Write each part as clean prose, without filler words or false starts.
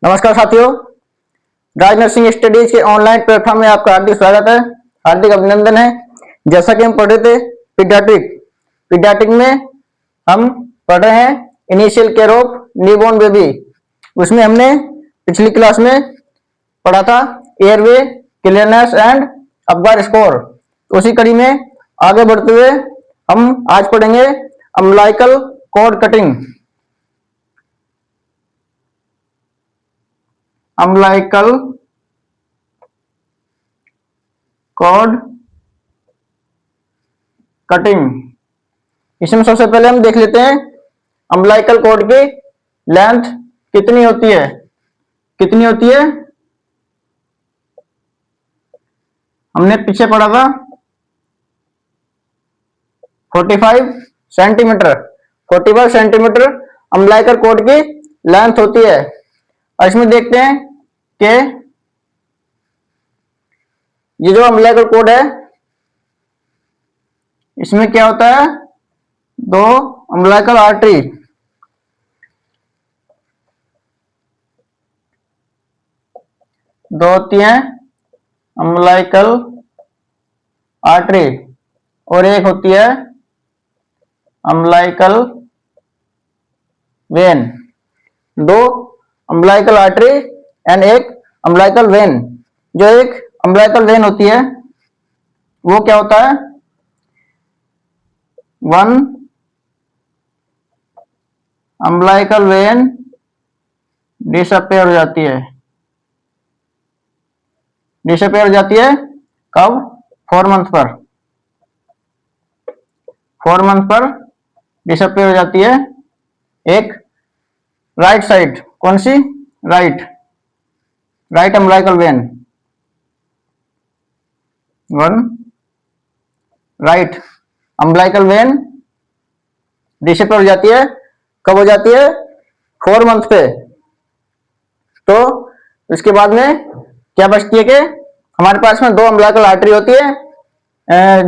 नमस्कार साथियों, राज nursing studies के ऑनलाइन प्लेटफॉर्म में आपका हार्दिक स्वागत है, हार्दिक अभिनंदन है। जैसा कि हम पढ़ रहे थे पीडियाट्रिक में हम पढ़ रहे हैं initial care of newborn baby. उसमें हमने पिछली क्लास में पढ़ा था airway clearance and Apgar score. उसी कड़ी में आगे बढ़ते हुए हम आज पढ़ेंगे umbilical cord cutting. Umbilical cord cutting. इसमें सबसे पहले हम देख लेते हैं अम्बिलिकल कॉर्ड की लेंथ कितनी होती है। हमने पीछे पढ़ा था 45 सेंटीमीटर। 45 सेंटीमीटर अम्बिलिकल कॉर्ड की लेंथ होती है। और इसमें देखते हैं कि ये जो अम्बिलिकल कॉर्ड है इसमें क्या होता है, दो अम्बिलिकल आर्टरी, दो होती हैं अम्बिलिकल आर्टरी और एक होती है अम्बिलिकल वेन। दो अम्बिलिकल आर्टरी एंड एक अम्बिलिकल वेन। जो एक अम्बिलिकल वेन होती है वो क्या होता है, वन अम्बिलिकल वेन डिसअपेयर हो जाती है। कब? 4 मंथ पर। 4 मंथ पर डिसअपेयर हो जाती है। एक राइट साइड, कौन सी? Right umbilical vein. One right umbilical vein disappear हो जाती है। कब हो जाती है? 4 मंथ पे। तो इसके बाद में क्या बचती है कि हमारे पास में दो अम्बिलिकल आर्टरी होती है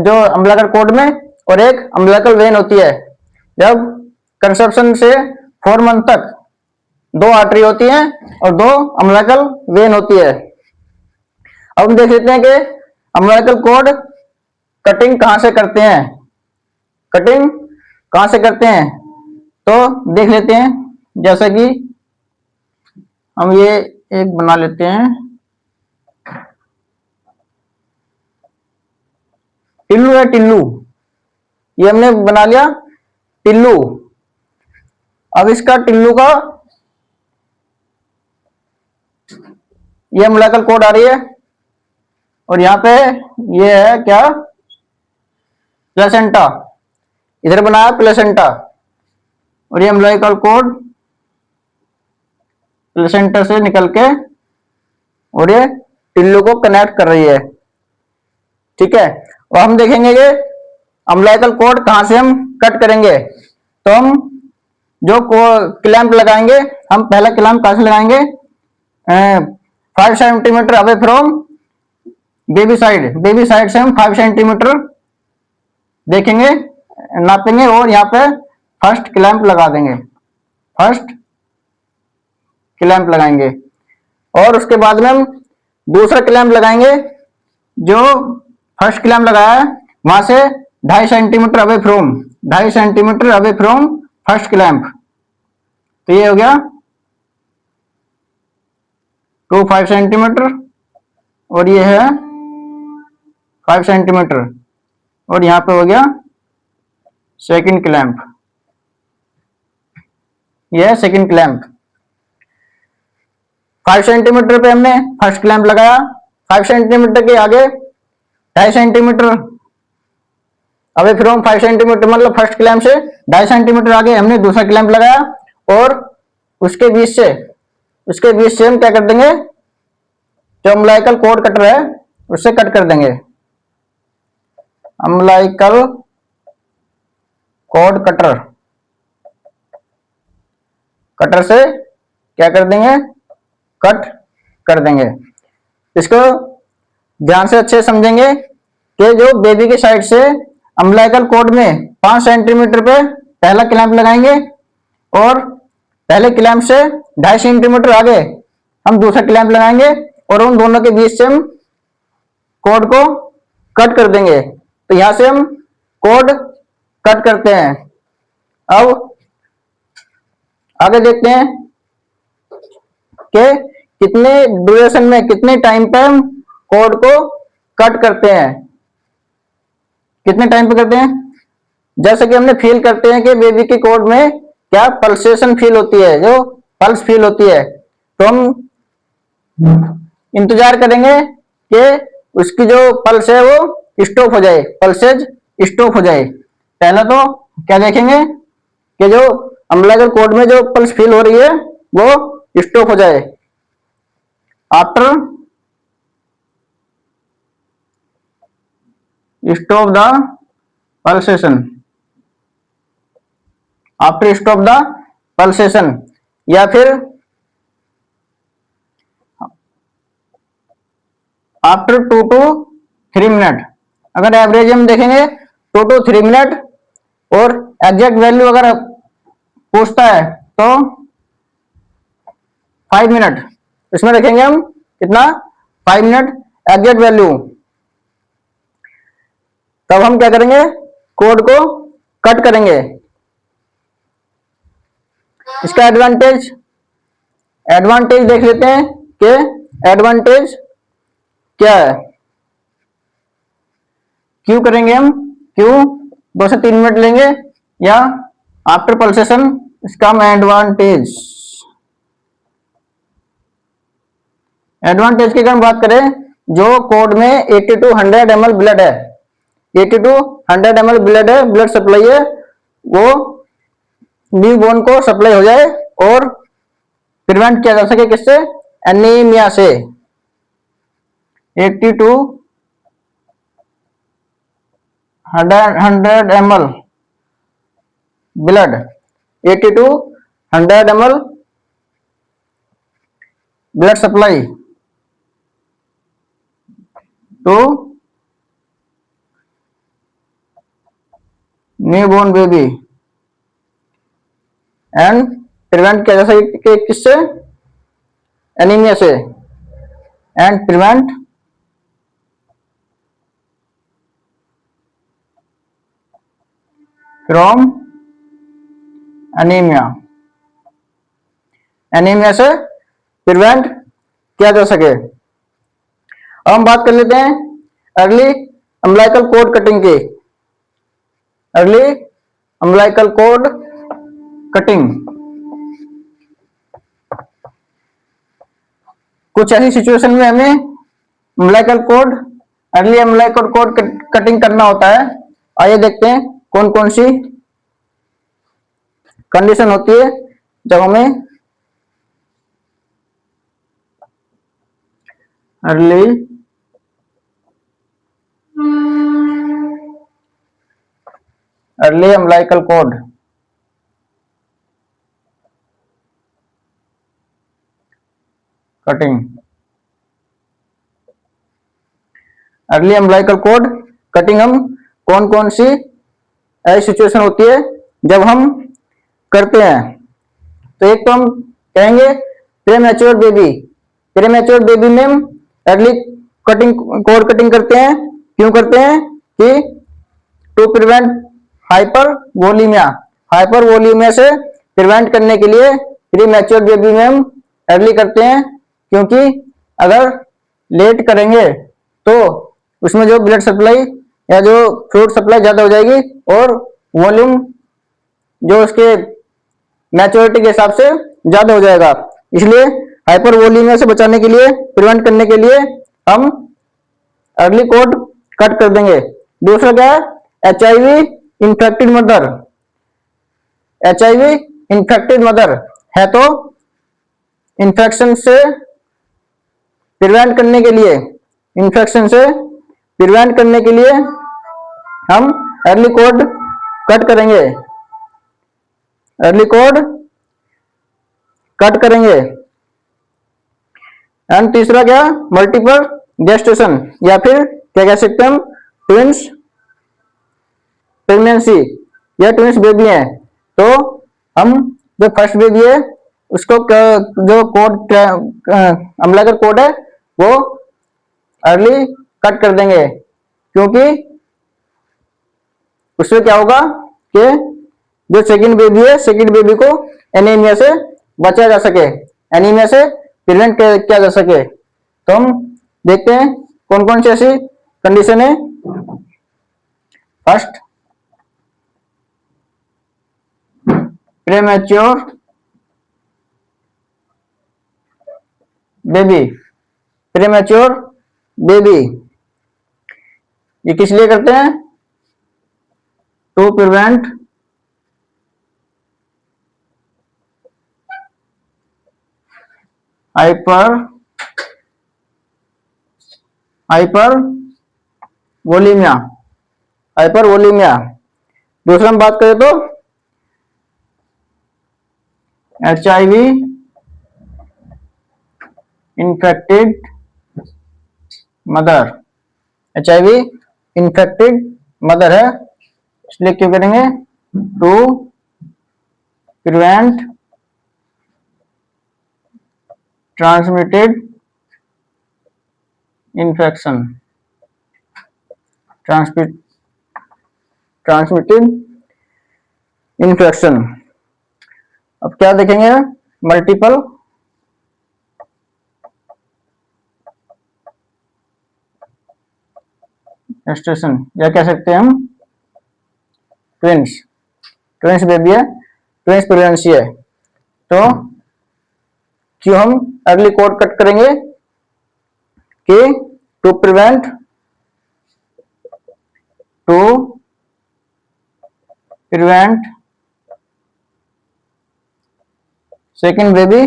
जो अम्बिलिकल कॉर्ड में, और एक अम्बिलिकल वेन होती है। जब कंसेप्शन से 4 मंथ तक दो आर्टरी होती हैं और दो अम्बिलिकल वेन होती है। अब हम देख लेते हैं कि अम्बिलिकल कॉर्ड कटिंग कहां से करते हैं। तो देख लेते हैं, जैसे कि हम ये एक बना लेते हैं, टिल्लू है टिल्लू, ये हमने बना लिया टिल्लू। अब इसका टिल्लू का ये अम्बिलिकल कॉर्ड आ रही है और यहाँ पे ये है क्या, प्लेसेंटा। इधर बनाया प्लेसेंटा और ये अम्बिलिकल कॉर्ड प्लेसेंटा से निकल के और ये टिल्लू को कनेक्ट कर रही है। ठीक है, और हम देखेंगे कि अम्बिलिकल कॉर्ड कहां से हम कट करेंगे। तो हम जो क्लैंप लगाएंगे, हम पहला क्लैंप कहां से लगाएंगे, 5 centimetre away from baby side से हम 5 सेंटीमीटर देखेंगे, नापेंगे और यहाँ पे फर्स्ट क्लैंप लगा देंगे। और उसके बाद में हम दूसरा क्लैंप लगाएंगे। जो फर्स्ट क्लैंप लगाया है वहां से 2.5 centimetre away from first clamp. तो ये हो गया 5 सेंटीमीटर और ये है 5 सेंटीमीटर और यहां पे हो गया सेकंड क्लैंप। यह है सेकंड क्लैंप। 5 सेंटीमीटर पे हमने फर्स्ट क्लैंप लगाया। 5 सेंटीमीटर के आगे 2.5 सेंटीमीटर अवे फ्रॉम 5 सेंटीमीटर, मतलब फर्स्ट क्लैंप से 2.5 सेंटीमीटर आगे हमने दूसरा क्लैंप लगाया और उसके बीच से हम क्या कर देंगे, जो अम्बिलिकल कॉर्ड कटर है उससे कट कर देंगे। अम्बिलिकल कॉर्ड कटर से क्या कर देंगे, कट कर देंगे। इसको ध्यान से अच्छे समझेंगे कि जो बेबी के साइड से अम्बिलिकल कॉर्ड में 5 सेंटीमीटर पे पहला क्लैंप लगाएंगे और पहले क्लैंप से 2.5 सेंटीमीटर आगे हम दूसरा क्लैंप लगाएंगे और उन दोनों के बीच से हम कोड को कट कर देंगे। तो यहां से हम कोड कट करते हैं। अब आगे देखते हैं कि कितने ड्यूरेशन में, कितने टाइम पे हम कोड को कट करते हैं, कितने टाइम पे करते हैं। जैसे कि हमने फील करते हैं कि बेबी के कोड में क्या पल्सेशन फील होती है, जो पल्स फील होती है, तो हम इंतजार करेंगे कि उसकी जो पल्स है वो स्टॉप हो जाए, पल्सेज स्टॉप हो जाए। पहला तो क्या देखेंगे कि जो अम्बिलिकल कोड में जो पल्स फील हो रही है वो स्टॉप हो जाए। After stop the pulsation, after stop the pulsation, या फिर आफ्टर 2 to 3 मिनट। अगर एवरेज हम देखेंगे 2 to 3 मिनट और एग्जैक्ट वैल्यू अगर पूछता है तो 5 मिनट, इसमें देखेंगे हम कितना 5 मिनट एग्जैक्ट वैल्यू। तब हम क्या करेंगे, कोड को कट करेंगे। इसका एडवांटेज देख लेते हैं कि एडवांटेज क्या है। क्यों करेंगे हम, क्यों 2 से 3 मिनट लेंगे या आफ्टर पल्सेशन, इसका हम एडवांटेज की अगर हम बात करें, जो कोड में 80 to 100 ml ब्लड है, 80 to 100 ml ब्लड है, ब्लड सप्लाई है, वो न्यूबॉर्न को सप्लाई हो जाए और प्रिवेंट किया जा सके किससे, एनीमिया से। 80 to 100 ml blood, 80 to 100 ml blood supply to newborn baby and prevent किया जा सके किससे, एनीमिया से, and prevent from anaemia, anaemia से प्रिवेंट किया जा सके। अब हम बात कर लेते हैं अर्ली अम्बिलिकल कोड कटिंग की। अर्ली अम्बिलिकल कोड कटिंग, कुछ ऐसी सिचुएशन में हमें umbilical cord, early umbilical cord cutting करना होता है। आइए देखते हैं कौन कौन सी कंडीशन होती है जब हमें early umbilical cord cutting. Early umbilical cord cutting हम कौन कौन सी ऐसी सिचुएशन होती है जब हम करते हैं। तो एक तो हम कहेंगे प्रीमैच्योर बेबी। प्रीमैच्योर बेबी में हम अर्ली कोड कटिंग करते हैं। क्यों करते हैं कि टू प्रिवेंट हाइपरवोलेमिया, हाइपरवोलेमिया से प्रिवेंट करने के लिए प्रीमैच्योर बेबी में हम अर्ली करते हैं। क्योंकि अगर लेट करेंगे तो उसमें जो ब्लड सप्लाई या जो फ्लूइड सप्लाई ज्यादा हो जाएगी और वॉल्यूम जो उसके मैच्योरिटी के हिसाब से ज्यादा हो जाएगा। इसलिए हाइपरवोलेमिया से बचाने के लिए, प्रिवेंट करने के लिए हम अर्ली कोड कट कर देंगे। दूसरा क्या है, HIV infected mother. HIV infected mother है तो इन्फेक्शन से प्रिवेंट करने के लिए, इन्फेक्शन से प्रिवेंट करने के लिए हम अर्ली कोड कट करेंगे, अर्ली कोड कट करेंगे। एंड तीसरा क्या, मल्टीपल गेस्टेशन, या फिर क्या कह सकते हैं हम, ट्विंस प्रेगनेंसी या ट्विंस बेबी है। तो हम जो फर्स्ट बेबी है उसको जो कोड अम्लाकर कोड है वो अर्ली कट कर देंगे, क्योंकि उससे क्या होगा कि जो सेकंड बेबी है, सेकंड बेबी को एनीमिया से बचाया जा सके, एनीमिया से प्रिवेंट किया जा सके। तो हम देखते हैं कौन कौन सी ऐसी कंडीशन है। First, premature baby. Premature baby ये किस लिए करते हैं? To prevent hypervolemia. Hypervolemia. दूसरा हम बात करें तो HIV infected mother. HIV infected mother है, इसलिए क्यों करेंगे? To prevent transmitted infection. Transmitted infection. अब क्या देखेंगे? मल्टीपल gestation, या कह सकते हैं हम ट्विंस। ट्विंस बेबी है, ट्विंस प्रेगनेंसी है। तो क्यों हम अर्ली कोड कट करेंगे? कि टू प्रिवेंट सेकेंड बेबी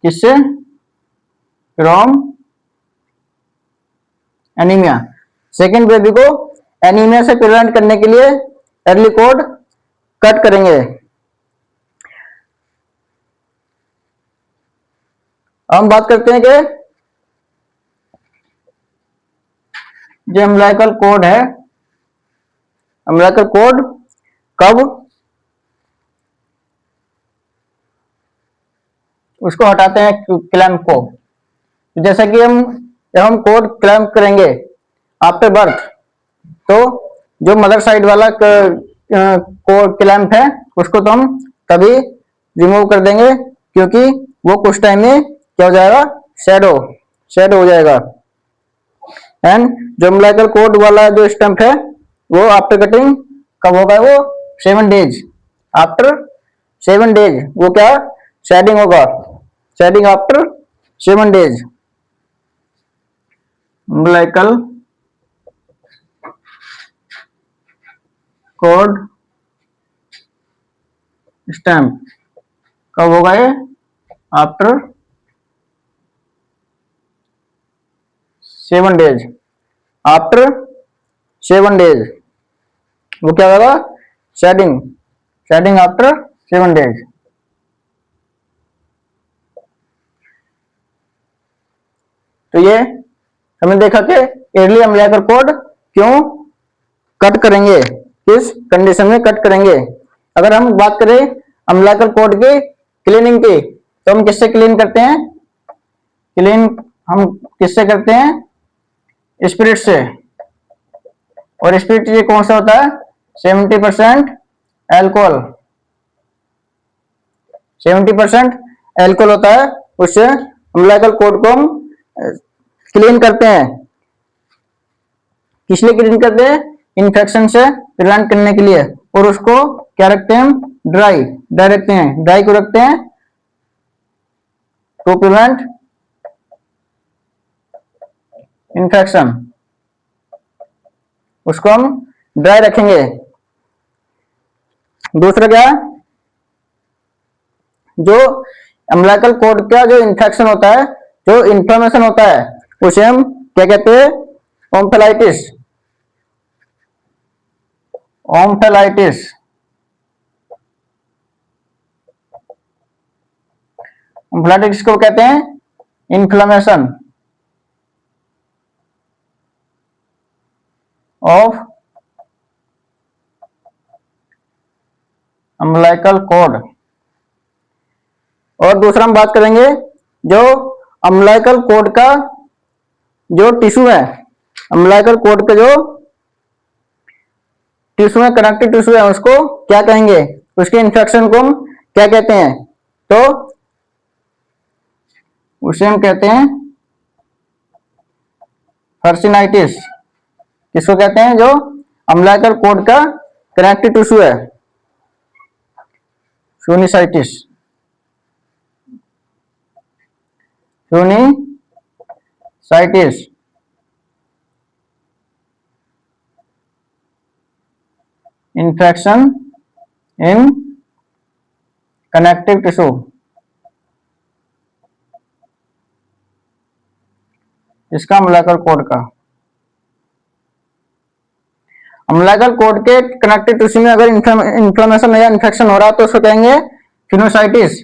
किससे? From anaemia. सेकेंड बेबी को एनीमिया से प्रिवेंट करने के लिए अर्ली कोड कट करेंगे। हम बात करते हैं कि जो अम्बिलिकल कोड है, अम्बिलिकल कोड कब उसको हटाते हैं, क्लैंप को। जैसा कि जब हम कोड क्लैंप करेंगे आफ्टर बर्थ, तो जो मदर साइड वाला कोड क्लैंप है उसको तो हम तभी रिमूव कर देंगे, क्योंकि वो कुछ टाइम में क्या हो जाएगा? शेडो हो जाएगा। एंड जो अम्बिलिकल कोड वाला जो स्टंप है वो आफ्टर कटिंग कब होगा? वो 7 डेज। आफ्टर 7 डेज वो क्या शेडिंग होगा? Shedding after 7 days. Umbilical cord stump कब होगा? ये आफ्टर 7 डेज। आफ्टर 7 डेज वो क्या होगा? Shedding after 7 days. तो ये हमने देखा कि अर्ली अम्बिलिकल कोड क्यों कट करेंगे, किस कंडीशन में कट करेंगे। अगर हम बात करें अम्बिलिकल कोड की क्लीनिंग की, तो हम किससे क्लीन करते हैं? हम किससे करते हैं? स्पिरिट से। और स्पिरिट ये कौन सा होता है? 70% एल्कोहल। 70% एल्कोहल होता है, उससे अम्बिलिकल कोड को हम क्लीन करते हैं। किस लिए क्लीन करते हैं? इन्फेक्शन से प्रिवेंट करने के लिए। और उसको क्या रखते हैं? हम ड्राई रखते हैं। ड्राई को रखते हैं टू प्रिवेंट इन्फेक्शन। उसको हम ड्राई रखेंगे। दूसरा क्या है? जो अम्बिलिकल कोड का जो इन्फेक्शन होता है, जो इन्फ्लेमेशन होता है, उसे हम क्या कहते हैं? ओम्फेलाइटिस। ओम्फेलाइटिस ओम्फेलाइटिस को कहते हैं इन्फ्लेमेशन ऑफ अम्बिलिकल कोड। और दूसरा हम बात करेंगे जो अम्बिलिकल कॉर्ड का जो टिश्यू है, अम्बिलिकल कॉर्ड का जो टिश्यू है, कनेक्टिव टिश्यू है, उसको क्या कहेंगे, उसके इन्फेक्शन को हम क्या कहते हैं, तो उसे हम कहते हैं फर्सिनाइटिस। किसको कहते हैं, जो अम्बिलिकल कॉर्ड का कनेक्टिव टिश्यू है, सूनिसाइटिस, सूनिसाइटिस। इन्फेक्शन इन कनेक्टिव टिश्यू, इसका अम्बिलिकल कॉर्ड का, अम्बिलिकल कॉर्ड के कनेक्टिव टिश्यू में अगर इन्फ्लेमेशन या इन्फेक्शन हो रहा है तो उसको कहेंगे फिनोसाइटिस,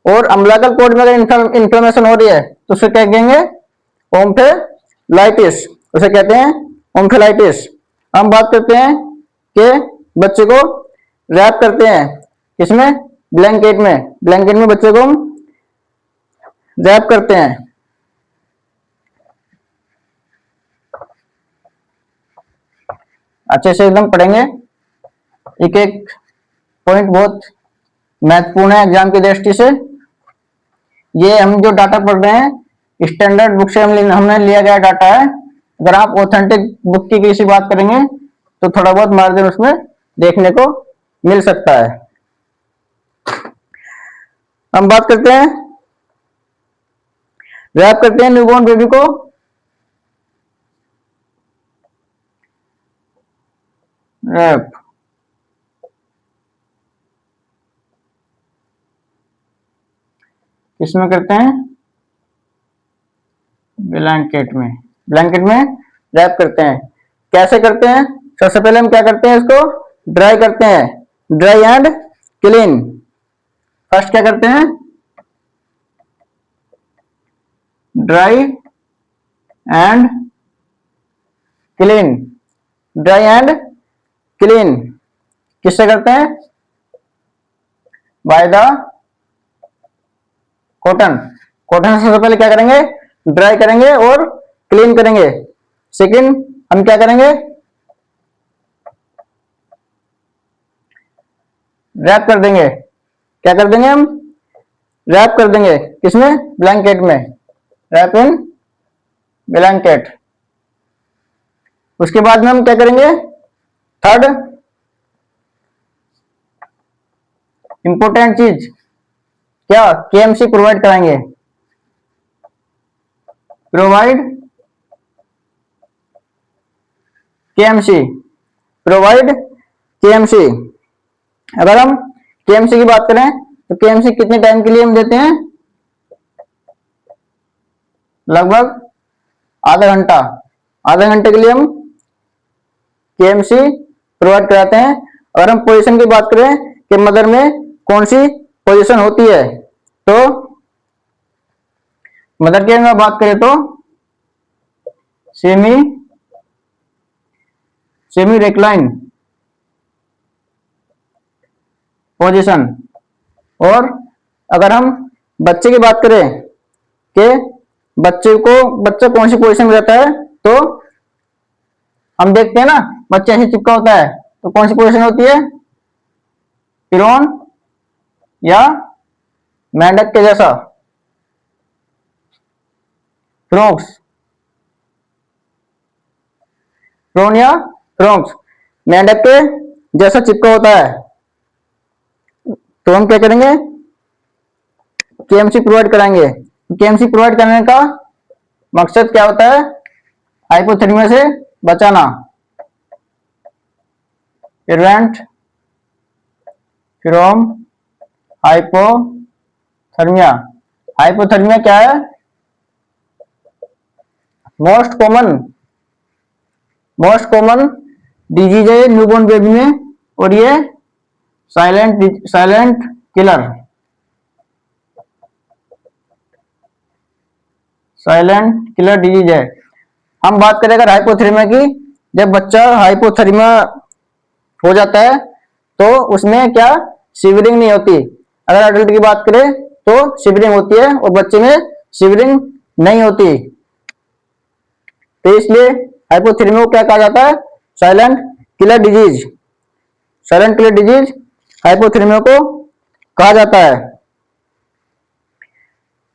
और अम्बिलिकल कॉर्ड में अगर इन्फ्लेमेशन हो रही है तो उसे क्या कहेंगे, ओम्फेलाइटिस, उसे कहते हैं ओम्फेलाइटिस। हम बात करते हैं कि बच्चे को रैप करते हैं किसमें, ब्लैंकेट में, ब्लैंकेट में बच्चे को रैप करते हैं। अच्छे से एकदम पढ़ेंगे, एक एक पॉइंट बहुत महत्वपूर्ण है एग्जाम की दृष्टि से। ये हम जो डाटा पढ़ रहे हैं स्टैंडर्ड बुक से हमने लिया गया डाटा है। अगर आप ऑथेंटिक बुक की किसी बात करेंगे तो थोड़ा बहुत मार्जिन उसमें देखने को मिल सकता है। हम बात करते हैं, रैप करते हैं न्यूबॉर्न बेबी को, रैप किसमें करते हैं, ब्लैंकेट में, ब्लैंकेट में रैप करते हैं। कैसे करते हैं, सबसे पहले हम क्या करते हैं, इसको ड्राई करते हैं, ड्राई एंड क्लीन। फर्स्ट क्या करते हैं, dry and clean, dry and clean किससे करते हैं, बाय द कॉटन, कॉटन से सबसे पहले क्या करेंगे, ड्राई करेंगे और क्लीन करेंगे। सेकंड हम क्या करेंगे, रैप कर देंगे, क्या कर देंगे हम, रैप कर देंगे किसमें, ब्लैंकेट में, रैप इन ब्लैंकेट। उसके बाद में हम क्या करेंगे, थर्ड इंपॉर्टेंट चीज क्या, केएमसी प्रोवाइड कराएंगे, प्रोवाइड केएमसी, प्रोवाइड केएमसी। अगर हम केएमसी की बात करें तो केएमसी कितने टाइम के लिए हम देते हैं, लगभग आधा घंटा, आधे घंटे के लिए हम केएमसी प्रोवाइड कराते हैं। अगर हम पोजीशन की बात करें कि मदर में कौन सी पोजीशन होती है, तो मदर केयर में बात करें तो सेमी सेमी रेक्लाइन पोजीशन। और अगर हम बच्चे की बात करें कि बच्चा कौन सी पोजीशन में रहता है, तो हम देखते हैं ना बच्चा ऐसे चिपका होता है, तो कौन सी पोजीशन होती है, पिरोन या मेंढक के जैसा, फ्रॉक्स, प्रोन या फ्रॉक्स, मेंढक के जैसा चिपका होता है। तो हम क्या करेंगे, केएमसी प्रोवाइड कराएंगे। केएमसी प्रोवाइड करने का मकसद क्या होता है, हाइपोथर्मिया से बचाना, प्रिवेंट फ्रॉम हाइपोथर्मिया। हाइपोथर्मिया क्या है, मोस्ट कॉमन डिजीज है न्यूबॉर्न बेबी में, और ये silent killer, silent killer disease है। हम बात करें अगर हाइपोथर्मिया की, जब बच्चा हाइपोथर्मिया हो जाता है तो उसमें क्या, सीवरिंग नहीं होती। अगर अडल्ट की बात करें तो शिवरिंग होती है और बच्चे में शिवरिंग नहीं होती। तो इसलिए हाइपोथर्मिया को क्या कहा जाता है? Silent killer disease. Silent killer disease hypothermia को कहा जाता है।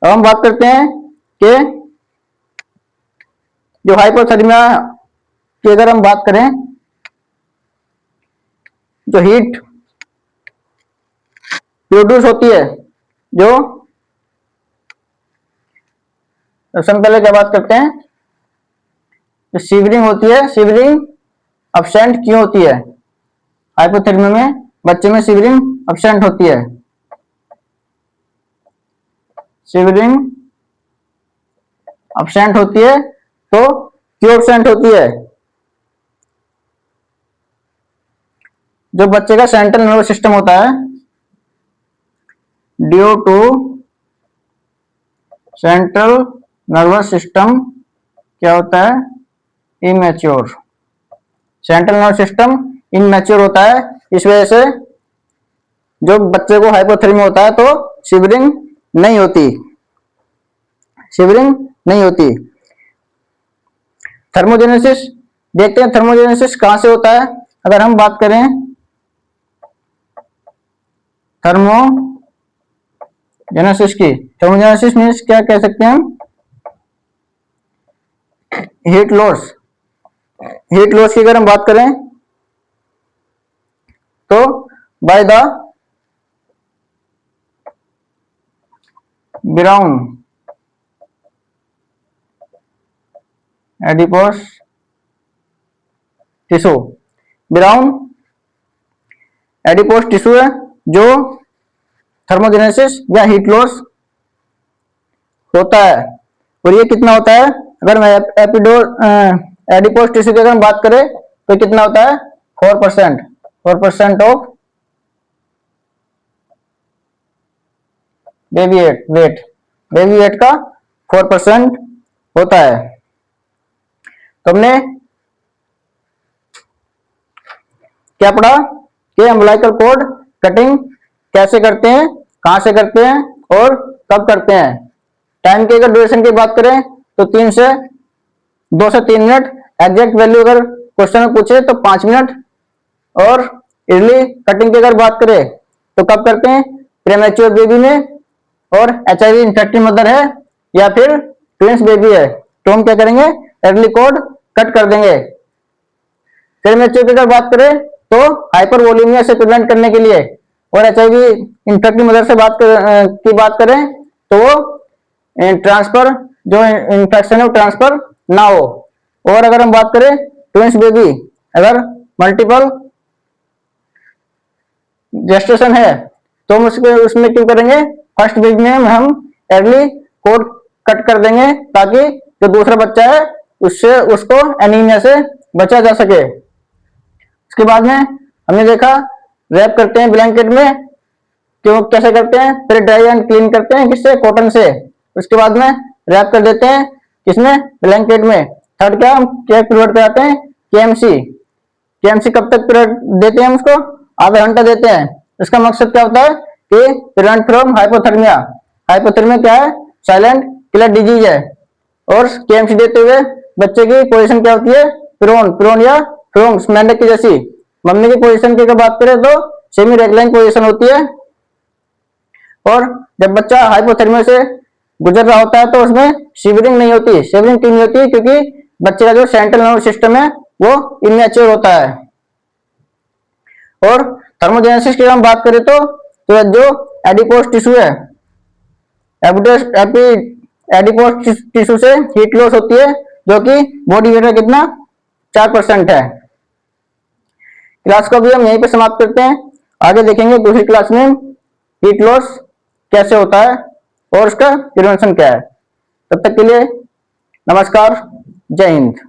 अब हम बात करते हैं कि जो हाइपोथर्मिया की अगर हम बात करें, जो हीट प्रोड्यूस होती है, जो सबसे पहले क्या बात करते हैं, जो शिवरिंग होती है, शिवरिंग अब्सेंट क्यों होती है? हाइपोथर्मिया में बच्चे में शिवरिंग अब्सेंट होती है। शिवरिंग अब्सेंट होती है तो क्यों अब्सेंट होती है? जो बच्चे का सेंट्रल नर्वस सिस्टम होता है, due to central nervous system क्या होता है? Immature. Central nervous system immature होता है, इस वजह से जो बच्चे को हाइपोथर्मिया होता है तो शिवरिंग नहीं होती, शिवरिंग नहीं होती। थर्मोजेनेसिस देखते हैं, थर्मोजेनेसिस कहां से होता है? अगर हम बात करें थर्मोजेनेसिस की, थर्मोजेनेसिस मीन्स क्या कह सकते हैं हम? Heat loss. हीट लॉस की अगर हम बात करें तो by the brown adipose tissue. Brown adipose tissue है जो थर्मोजेनेसिस या हीट लॉस होता है। और ये कितना होता है? अगर मैं एडिपोस टिश्यू की अगर हम बात करें तो कितना होता है? 4%। 4% of baby weight, baby weight का 4% होता है। तो हमने क्या पढ़ा कि अम्बिलिकल कॉर्ड कटिंग कैसे करते हैं, कहां से करते हैं और कब करते हैं। टाइम की अगर ड्यूरेशन की बात करें तो 2 से 3 मिनट। एग्जैक्ट वैल्यू अगर क्वेश्चन में पूछे तो 5 मिनट। और अर्ली कटिंग की अगर बात करें तो कब करते हैं? प्रीमैच्योर बेबी में, और HIV इन्फेक्टेड मदर है या फिर ट्विंस बेबी है तो हम क्या करेंगे? अर्ली कॉर्ड कट कर देंगे। प्रीमैच्योर की अगर बात करें तो हाइपरवोलेमिया से प्रिवेंट करने के लिए, और HIV इन्फेक्टेड मदर से की बात करें तो वो ट्रांसफर, जो इन्फेक्शन है वो ट्रांसफर ना हो। और अगर हम बात करें ट्विंस बेबी, अगर मल्टीपल जेस्टेशन है तो हम उसमें क्यों करेंगे? फर्स्ट बेबी में हम अर्ली कॉर्ड कट कर देंगे ताकि जो दूसरा बच्चा है उसको एनीमिया से बचा जा सके। उसके बाद में हमने देखा रैप करते हैं ब्लैंकेट में, क्यों कैसे करते हैं? फिर ड्राई एंड क्लीन करते हैं, किससे? कॉटन से। उसके बाद में रैप कर देते हैं, किसमें? ब्लैंकेट में। थर्ड क्या हम क्या पीरियड कराते हैं? KMC। KMC कब तक पीरियड देते हैं? हम उसको आधा घंटा देते हैं। इसका मकसद क्या होता है कि प्रिवेंट फ्रॉम हाइपोथर्मिया। हाइपोथर्मिया क्या है? साइलेंट किलर डिजीज है। और KMC देते हुए बच्चे की पोजीशन क्या होती है? प्रोन, प्रोन या फ्रोंक्स, मेंढक की जैसी। मम्मी की पोजीशन की अगर बात करें तो सेमी रेक्लाइन पोजीशन होती है। और जब बच्चा हाइपोथर्मिया से गुजर रहा होता है तो उसमें शिवरिंग नहीं होती। शिवरिंग क्यों नहीं होती? क्योंकि बच्चे का जो सेंट्रल नर्वस सिस्टम है वो इमेच्योर होता है। और थर्मोजेनेसिस की हम बात करें तो जो एडिपोस टिश्यू है, एडिपोस टिश्यू से हीट लॉस होती है जो कि बॉडी वेट का कितना? 4% है। क्लास को भी हम यहीं पे समाप्त करते हैं। आगे देखेंगे दूसरी क्लास में हीट लॉस कैसे होता है और उसका प्रिवेंशन क्या है। तब तक के लिए नमस्कार, जय हिंद।